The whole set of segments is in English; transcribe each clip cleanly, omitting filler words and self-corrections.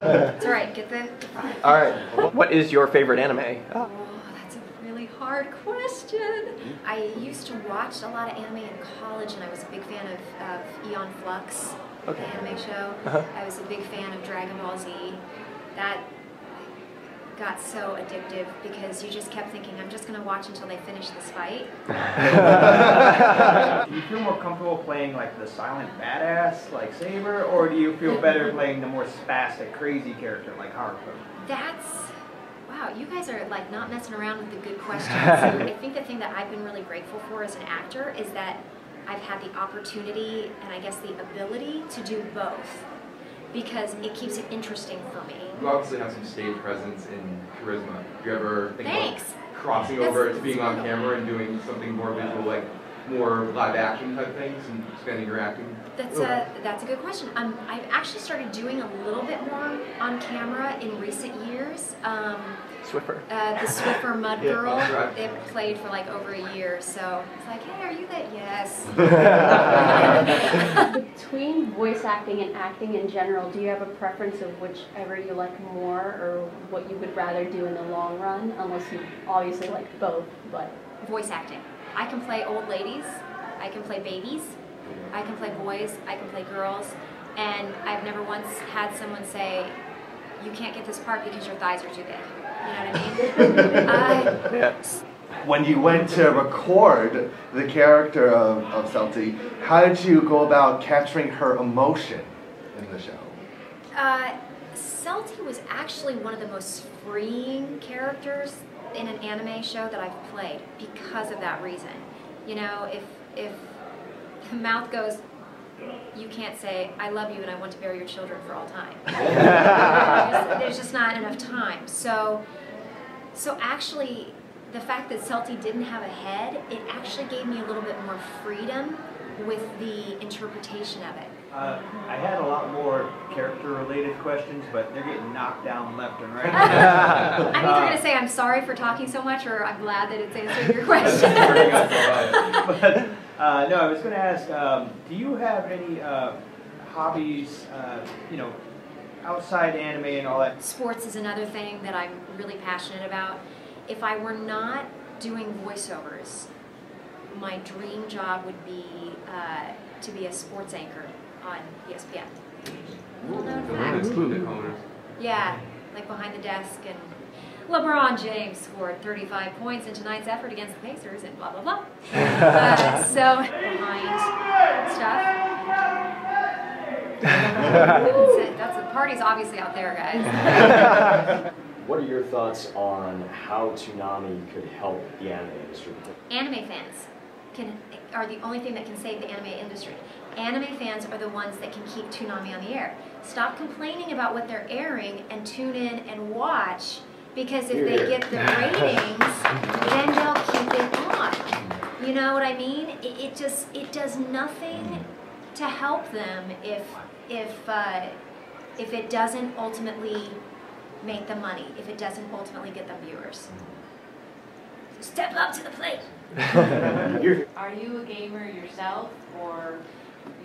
It's alright, get the... Alright, what is your favorite anime? Oh, that's a really hard question. I used to watch a lot of anime in college, and I was a big fan of Eon Flux, the anime show. I was a big fan of Dragon Ball Z. That got so addictive because you just kept thinking, I'm just going to watch until they finish this fight. Do you feel more comfortable playing like the silent badass like Saber, or do you feel better playing the more spastic, crazy character like Haruko? Wow, you guys are like not messing around with the good questions. I think the thing that I've been really grateful for as an actor is that I've had the opportunity and I guess the ability to do both, because it keeps it interesting for me. You obviously have some stage presence and charisma. Do you ever think about crossing That's over to being on camera and doing something more visual, like more live action type things, and expanding your acting? That's a good question. I've actually started doing a little bit more on camera in recent years. Swiffer. The Swiffer Mud Girl. Right. They played for like over a year, so it's like, hey, are you that? Yes. Between voice acting and acting in general, do you have a preference of whichever you like more, or what you would rather do in the long run? Unless you obviously like both, but Voice acting. I can play old ladies. I can play babies. I can play boys. I can play girls. And I've never once had someone say, you can't get this part because your thighs are too big. You know what I mean? When you went to record the character of Celty, how did you go about capturing her emotion in the show? Celty was actually one of the most freeing characters in an anime show that I've played because of that reason. You know, if the mouth goes, you can't say, I love you and I want to bear your children for all time. There's just not enough time. So actually, the fact that Celty didn't have a head, it actually gave me a little bit more freedom with the interpretation of it. I had a lot more character-related questions, but they're getting knocked down left and right. I'm either going to say I'm sorry for talking so much, or I'm glad that it's answering your question. But, no, I was going to ask, do you have any hobbies, you know, outside anime and all that? Sports is another thing that I'm really passionate about. If I were not doing voiceovers, my dream job would be to be a sports anchor on ESPN. Little known fact. Yeah, like behind the desk, and LeBron James scored 35 points in tonight's effort against the Pacers, and blah blah blah. So behind stuff. That's the party's obviously out there, guys. What are your thoughts on how Toonami could help the anime industry? Anime fans are the only thing that can save the anime industry. Anime fans are the ones that can keep Toonami on the air. Stop complaining about what they're airing and tune in and watch, because if they get the ratings, then they'll keep it on. You know what I mean? It does nothing to help them if it doesn't ultimately make them money, if it doesn't ultimately get them viewers. So step up to the plate. Are you a gamer yourself, or?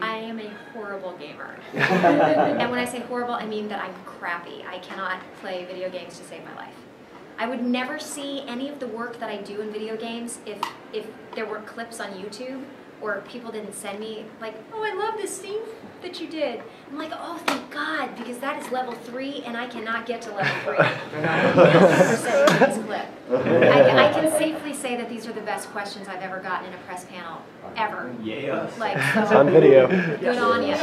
I am a horrible gamer. And when I say horrible, I mean that I'm crappy. I cannot play video games to save my life. I would never see any of the work that I do in video games if there were clips on YouTube, or people didn't send me like, oh, I love this scene that you did. I'm like, oh, thank God, because that is level 3 and I cannot get to level 3. This clip. I can safely say that these are the best questions I've ever gotten in a press panel, ever. Yes. Like, It's on video. Good on you.